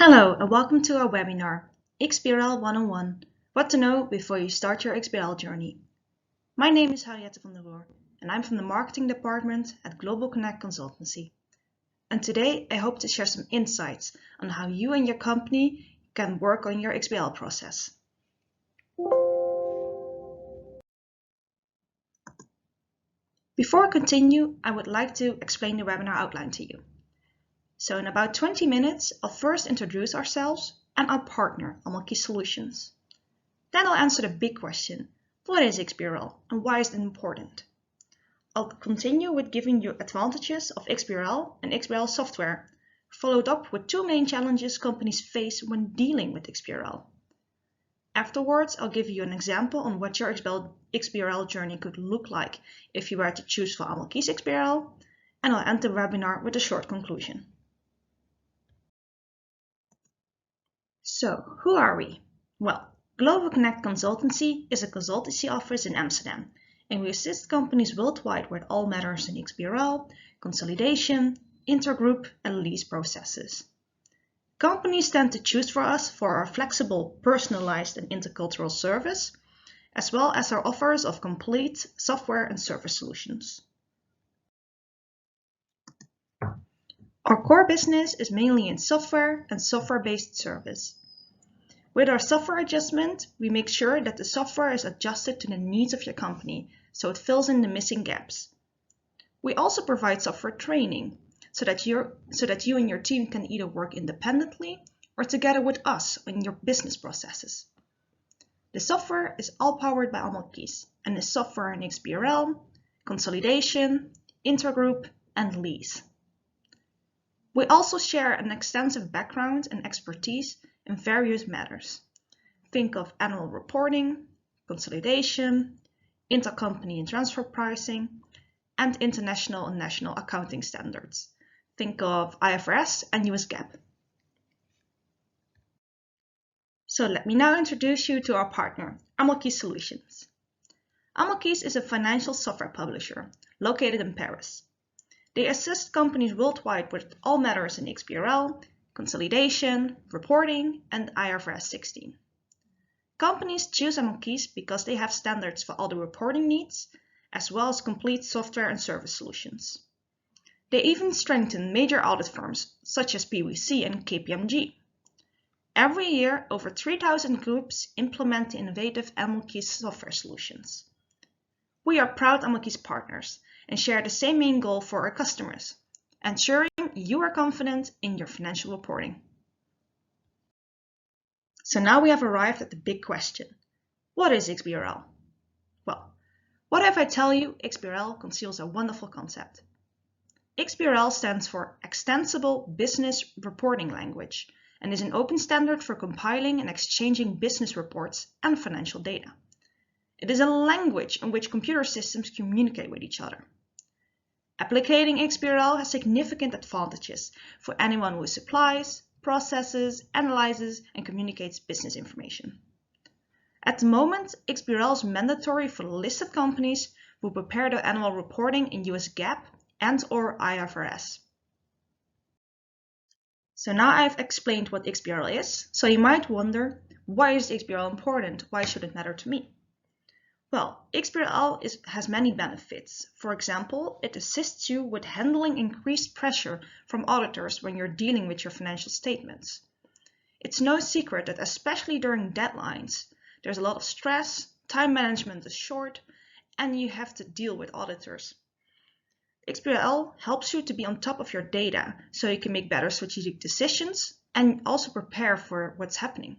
Hello and welcome to our webinar, XBRL 101, What to Know Before You Start Your XBRL Journey. My name is Henriette van der Roer and I'm from the Marketing Department at Global Connect Consultancy. And today I hope to share some insights on how you and your company can work on your XBRL process. Before I continue, I would like to explain the webinar outline to you. So in about 20 minutes, I'll first introduce ourselves and our partner, Key Solutions. Then I'll answer the big question, what is XBRL and why is it important? I'll continue with giving you advantages of XBRL and XBRL software, followed up with two main challenges companies face when dealing with XBRL. Afterwards, I'll give you an example on what your XBRL journey could look like if you were to choose for Key's XBRL, and I'll end the webinar with a short conclusion. So, who are we? Well, Global Connect Consultancy is a consultancy office in Amsterdam, and we assist companies worldwide with all matters in XBRL, consolidation, intergroup, and lease processes. Companies tend to choose for us for our flexible, personalized, and intercultural service, as well as our offers of complete software and service solutions. Our core business is mainly in software and software-based service. With our software adjustment, we make sure that the software is adjusted to the needs of your company, so it fills in the missing gaps. We also provide software training, so that you and your team can either work independently or together with us on your business processes. The software is all powered by Keys, and is software in XBRL, consolidation, intergroup, and lease. We also share an extensive background and expertise in various matters. Think of annual reporting, consolidation, intercompany and transfer pricing, and international and national accounting standards. Think of IFRS and US GAAP. So let me now introduce you to our partner, Key Solutions. Keys is a financial software publisher located in Paris. They assist companies worldwide with all matters in XBRL, consolidation, reporting, and IFRS 16. Companies choose Keys because they have standards for all the reporting needs, as well as complete software and service solutions. They even strengthen major audit firms such as PwC and KPMG. Every year, over 3,000 groups implement the innovative Keys software solutions. We are proud Keys partners and share the same main goal for our customers, ensuring you are confident in your financial reporting. So now we have arrived at the big question. What is XBRL? Well, what if I tell you XBRL conceals a wonderful concept? XBRL stands for Extensible Business Reporting Language and is an open standard for compiling and exchanging business reports and financial data. It is a language in which computer systems communicate with each other. Applicating XBRL has significant advantages for anyone who supplies, processes, analyzes, and communicates business information. At the moment, XBRL is mandatory for listed companies who prepare their annual reporting in US GAAP and/or IFRS. So now I've explained what XBRL is, so you might wonder, why is XBRL important? Why should it matter to me? Well, XBRL has many benefits. For example, it assists you with handling increased pressure from auditors when you're dealing with your financial statements. It's no secret that especially during deadlines, there's a lot of stress, time management is short, and you have to deal with auditors. XBRL helps you to be on top of your data so you can make better strategic decisions and also prepare for what's happening.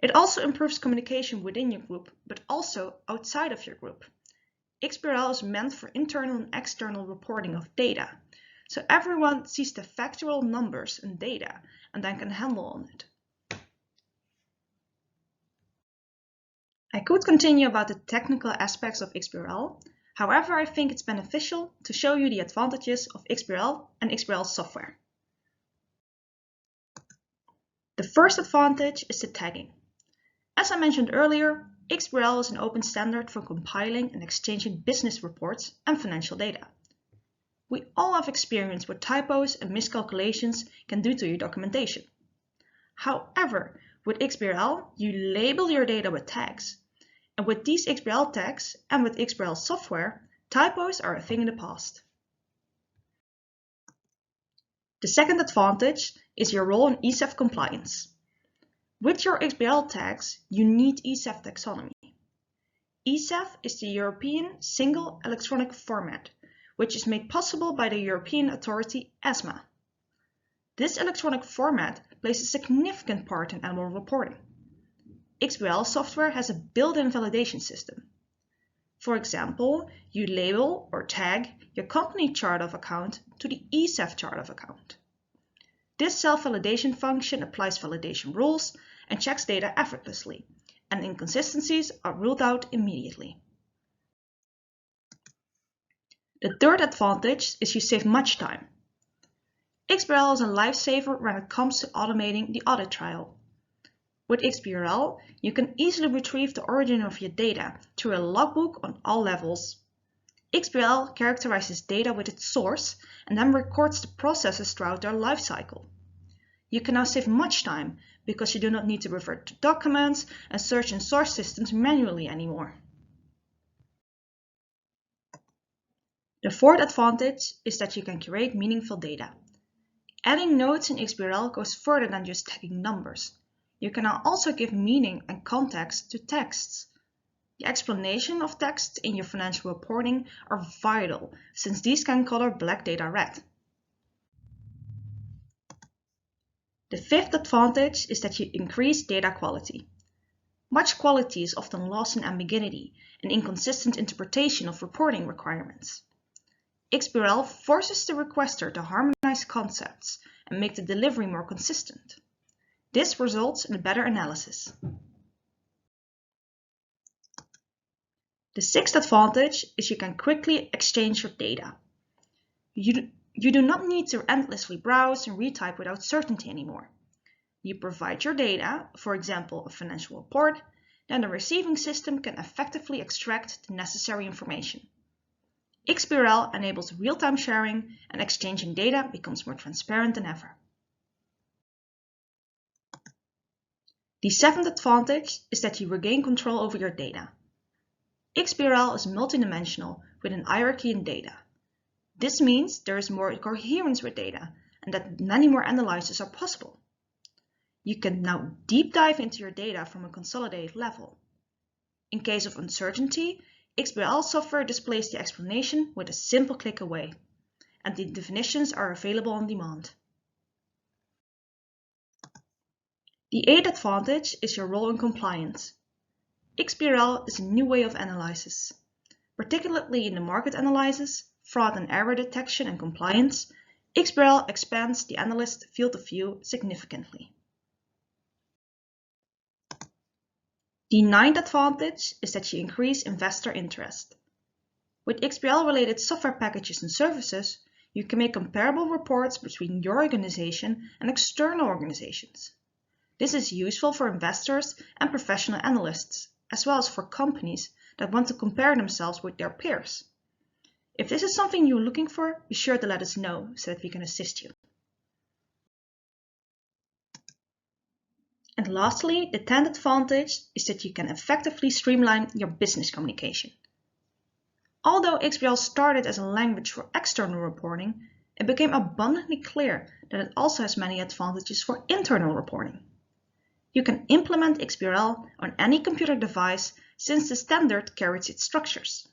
It also improves communication within your group, but also outside of your group. XBRL is meant for internal and external reporting of data, so everyone sees the factual numbers and data and then can handle on it. I could continue about the technical aspects of XBRL, however I think it's beneficial to show you the advantages of XBRL and XBRL software. The first advantage is the tagging. As I mentioned earlier, XBRL is an open standard for compiling and exchanging business reports and financial data. We all have experience what typos and miscalculations can do to your documentation. However, with XBRL, you label your data with tags. And with these XBRL tags and with XBRL software, typos are a thing in the past. The second advantage is your role in ESEF compliance. With your XBRL tags, you need ESEF taxonomy. ESEF is the European Single Electronic Format, which is made possible by the European authority ESMA. This electronic format plays a significant part in annual reporting. XBRL software has a built-in validation system. For example, you label or tag your company chart of account to the ESEF chart of account. This self-validation function applies validation rules and checks data effortlessly, and inconsistencies are ruled out immediately. The third advantage is you save much time. XBRL is a lifesaver when it comes to automating the audit trail. With XPRL, you can easily retrieve the origin of your data through a logbook on all levels. XPRL characterizes data with its source and then records the processes throughout their life cycle. You can now save much time because you do not need to revert to documents and search in source systems manually anymore. The fourth advantage is that you can curate meaningful data. Adding notes in XPRL goes further than just tagging numbers. You can now also give meaning and context to texts. The explanation of texts in your financial reporting are vital, since these can color black data red. The fifth advantage is that you increase data quality. Much quality is often lost in ambiguity and inconsistent interpretation of reporting requirements. XBRL forces the requester to harmonize concepts and make the delivery more consistent. This results in a better analysis. The sixth advantage is you can quickly exchange your data. You do not need to endlessly browse and retype without certainty anymore. You provide your data, for example, a financial report, then the receiving system can effectively extract the necessary information. XBRL enables real-time sharing, and exchanging data becomes more transparent than ever. The seventh advantage is that you regain control over your data. XBRL is multidimensional with an hierarchy in data. This means there is more coherence with data and that many more analyses are possible. You can now deep dive into your data from a consolidated level. In case of uncertainty, XBRL software displays the explanation with a simple click away, and the definitions are available on demand. The eighth advantage is your role in compliance. XBRL is a new way of analysis. Particularly in the market analysis, fraud and error detection and compliance, XBRL expands the analyst field of view significantly. The ninth advantage is that you increase investor interest. With XBRL-related software packages and services, you can make comparable reports between your organization and external organizations. This is useful for investors and professional analysts, as well as for companies that want to compare themselves with their peers. If this is something you're looking for, be sure to let us know so that we can assist you. And lastly, the 10th advantage is that you can effectively streamline your business communication. Although XBRL started as a language for external reporting, it became abundantly clear that it also has many advantages for internal reporting. You can implement XBRL on any computer device since the standard carries its structures.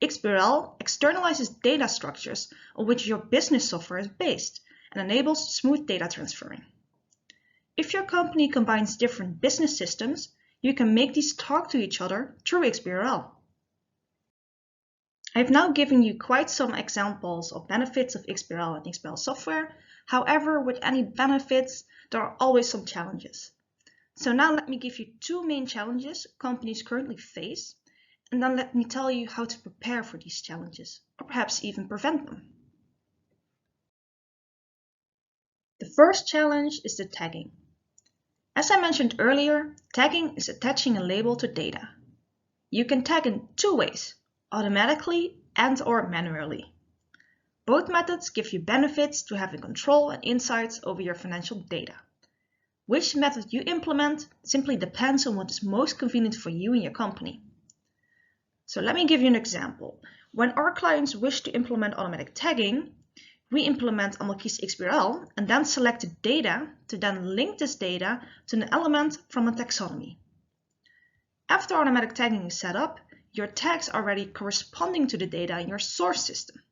XBRL externalizes data structures on which your business software is based and enables smooth data transferring. If your company combines different business systems, you can make these talk to each other through XBRL. I've now given you quite some examples of benefits of XBRL and XBRL software. However, with any benefits, there are always some challenges. So now let me give you two main challenges companies currently face, and then let me tell you how to prepare for these challenges, or perhaps even prevent them. The first challenge is the tagging. As I mentioned earlier, tagging is attaching a label to data. You can tag in two ways, automatically and/or manually. Both methods give you benefits to having control and insights over your financial data. Which method you implement simply depends on what is most convenient for you and your company. So let me give you an example. When our clients wish to implement automatic tagging, we implement Amalkis XBRL and then select the data to then link this data to an element from a taxonomy. After automatic tagging is set up, your tags are already corresponding to the data in your source system.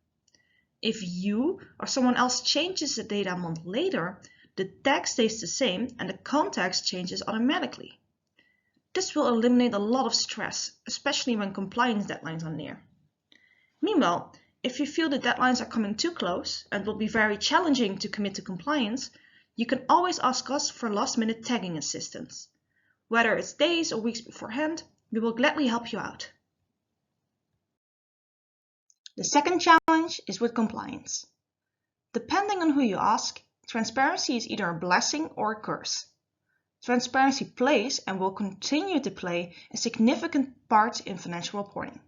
If you or someone else changes the data a month later, the tag stays the same and the context changes automatically. This will eliminate a lot of stress, especially when compliance deadlines are near. Meanwhile, if you feel the deadlines are coming too close and will be very challenging to commit to compliance, you can always ask us for last-minute tagging assistance. Whether it's days or weeks beforehand, we will gladly help you out. The second challenge is with compliance. Depending on who you ask, transparency is either a blessing or a curse. Transparency plays and will continue to play a significant part in financial reporting.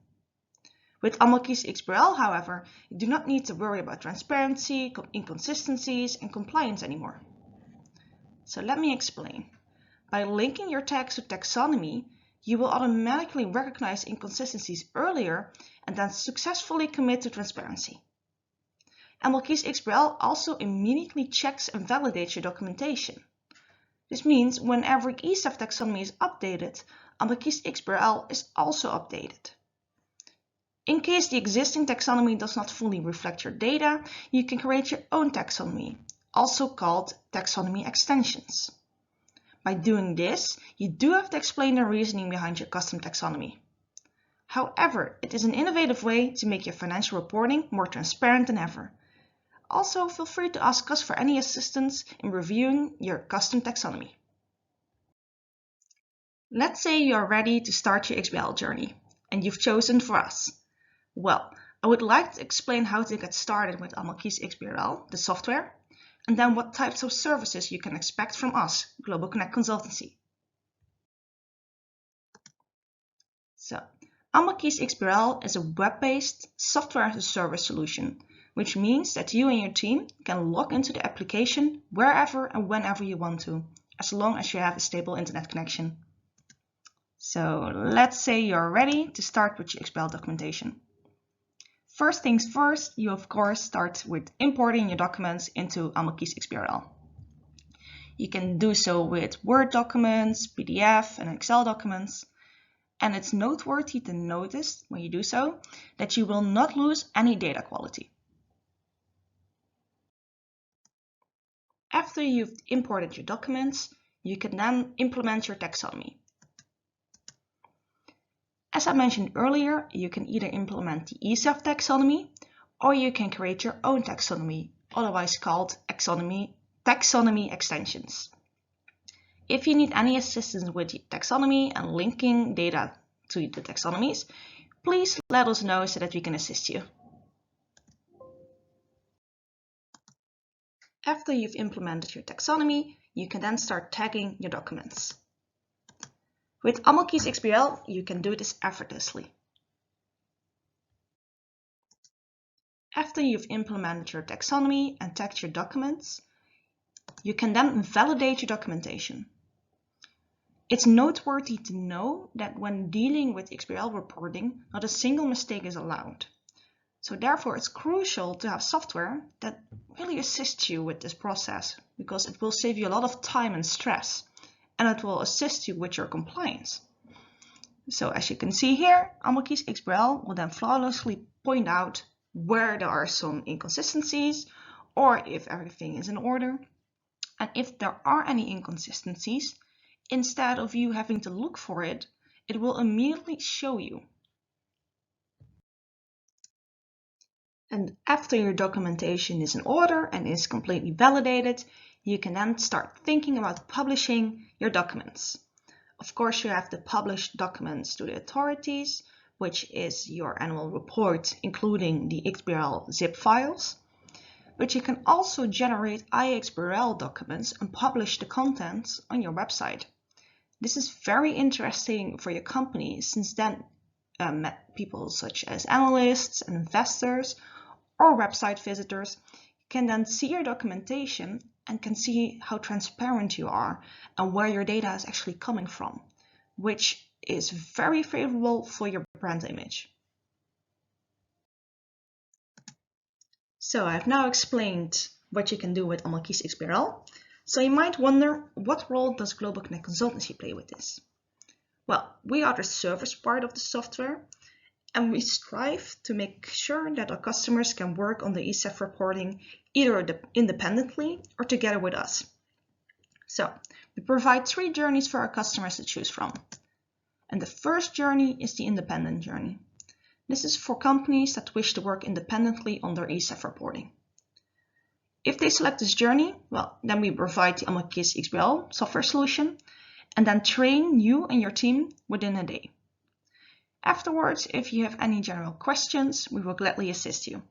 With Amalkis XBRL, however, you do not need to worry about transparency, inconsistencies, and compliance anymore. So let me explain. By linking your tags to taxonomy, you will automatically recognize inconsistencies earlier and then successfully commit to transparency. Amalkis XBRL also immediately checks and validates your documentation. This means whenever ESEF taxonomy is updated, Amalkis XBRL is also updated. In case the existing taxonomy does not fully reflect your data, you can create your own taxonomy, also called taxonomy extensions. By doing this, you do have to explain the reasoning behind your custom taxonomy. However, it is an innovative way to make your financial reporting more transparent than ever. Also, feel free to ask us for any assistance in reviewing your custom taxonomy. Let's say you are ready to start your XBRL journey, and you've chosen for us. Well, I would like to explain how to get started with Amalkis XBRL, the software, and then what types of services you can expect from us, Global Connect Consultancy. So, Amalkis XBRL is a web-based software as a service solution, which means that you and your team can log into the application wherever and whenever you want to, as long as you have a stable internet connection. So let's say you're ready to start with your XBRL documentation. First things first, you of course start with importing your documents into Amalkis XBRL. You can do so with Word documents, PDF and Excel documents. And it's noteworthy to notice when you do so that you will not lose any data quality. After you've imported your documents, you can then implement your taxonomy. As I mentioned earlier, you can either implement the ESEF taxonomy or you can create your own taxonomy, otherwise called taxonomy extensions. If you need any assistance with the taxonomy and linking data to the taxonomies, please let us know so that we can assist you. After you've implemented your taxonomy, you can then start tagging your documents. With Amalkis XBRL, you can do this effortlessly. After you've implemented your taxonomy and tagged your documents, you can then validate your documentation. It's noteworthy to know that when dealing with XBRL reporting, not a single mistake is allowed. So therefore, it's crucial to have software that really assists you with this process, because it will save you a lot of time and stress, and it will assist you with your compliance. So as you can see here, Amalkis XBRL will then flawlessly point out where there are some inconsistencies or if everything is in order. And if there are any inconsistencies, instead of you having to look for it, it will immediately show you. And after your documentation is in order and is completely validated, you can then start thinking about publishing your documents. Of course, you have to publish documents to the authorities, which is your annual report, including the XBRL zip files. But you can also generate iXBRL documents and publish the contents on your website. This is very interesting for your company, since then people such as analysts and investors or website visitors can then see your documentation and can see how transparent you are and where your data is actually coming from, which is very favorable for your brand image. So I've now explained what you can do with Amalki's XBRL. So you might wonder, what role does Global Connect Consultancy play with this? Well, we are the service part of the software, and we strive to make sure that our customers can work on the ESEF reporting either independently or together with us. So we provide 3 journeys for our customers to choose from. And the first journey is the independent journey. This is for companies that wish to work independently on their ESEF reporting. If they select this journey, well, then we provide the Amalki's XBRL software solution and then train you and your team within a day. Afterwards, if you have any general questions, we will gladly assist you.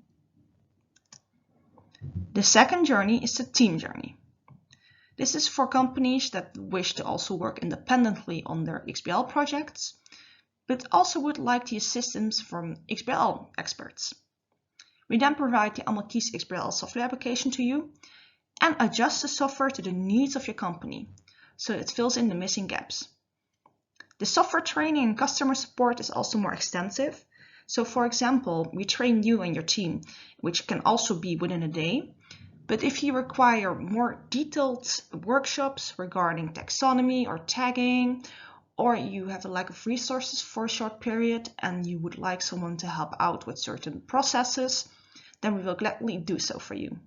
The second journey is the team journey. This is for companies that wish to also work independently on their XBRL projects, but also would like the assistance from XBRL experts. We then provide the Amalki's XBRL software application to you and adjust the software to the needs of your company, so it fills in the missing gaps. The software training and customer support is also more extensive. So for example, we train you and your team, which can also be within a day. But if you require more detailed workshops regarding taxonomy or tagging, or you have a lack of resources for a short period and you would like someone to help out with certain processes, then we will gladly do so for you.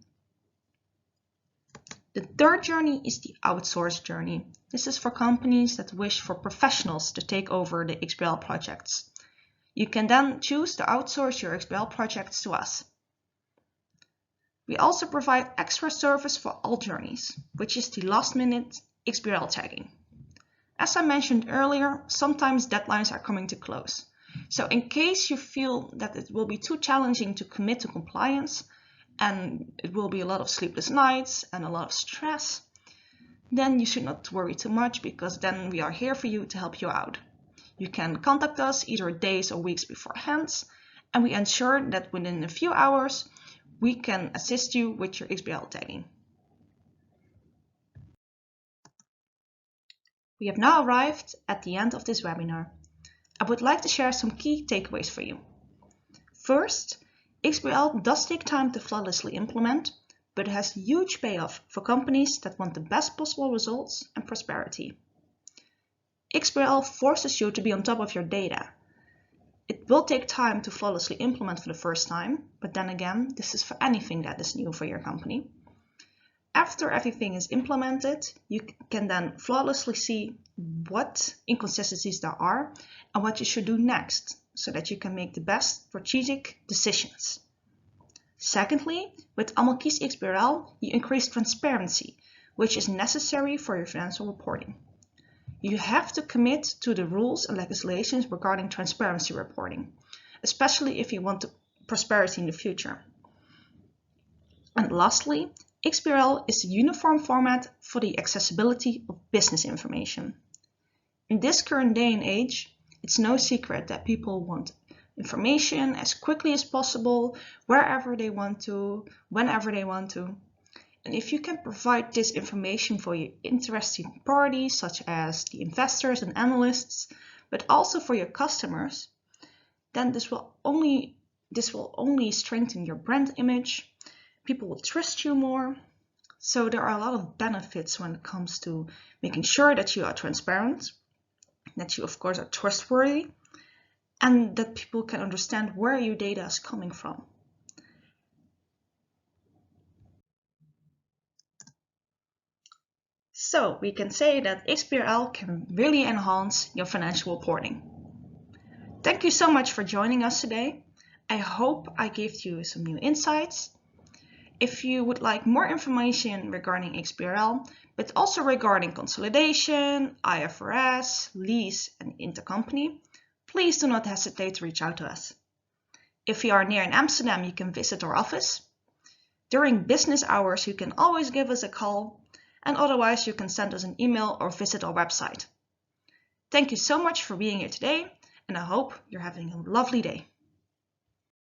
The third journey is the outsource journey. This is for companies that wish for professionals to take over the XBRL projects. You can then choose to outsource your XBRL projects to us. We also provide extra service for all journeys, which is the last-minute XBRL tagging. As I mentioned earlier, sometimes deadlines are coming to close. So in case you feel that it will be too challenging to commit to compliance, and it will be a lot of sleepless nights and a lot of stress, then you should not worry too much, because then we are here for you to help you out. You can contact us either days or weeks beforehand, and we ensure that within a few hours we can assist you with your XBRL tagging. We have now arrived at the end of this webinar. I would like to share some key takeaways for you. First, XBRL does take time to flawlessly implement, but it has huge payoff for companies that want the best possible results and prosperity. XBRL forces you to be on top of your data. It will take time to flawlessly implement for the first time, but then again, this is for anything that is new for your company. After everything is implemented, you can then flawlessly see what inconsistencies there are and what you should do next, so that you can make the best strategic decisions. Secondly, with Amalki's XBRL, you increase transparency, which is necessary for your financial reporting. You have to commit to the rules and legislations regarding transparency reporting, especially if you want prosperity in the future. And lastly, XBRL is a uniform format for the accessibility of business information. In this current day and age, it's no secret that people want information as quickly as possible, wherever they want to, whenever they want to. And if you can provide this information for your interested parties, such as the investors and analysts, but also for your customers, then this will only strengthen your brand image. People will trust you more. So there are a lot of benefits when it comes to making sure that you are transparent, that you of course are trustworthy, and that people can understand where your data is coming from. So we can say that XPRL can really enhance your financial reporting. Thank you so much for joining us today. I hope I gave you some new insights. If you would like more information regarding XPRL, but also regarding consolidation, IFRS, lease, and intercompany, please do not hesitate to reach out to us. If you are near in Amsterdam, you can visit our office. During business hours, you can always give us a call, and otherwise you can send us an email or visit our website. Thank you so much for being here today, and I hope you're having a lovely day.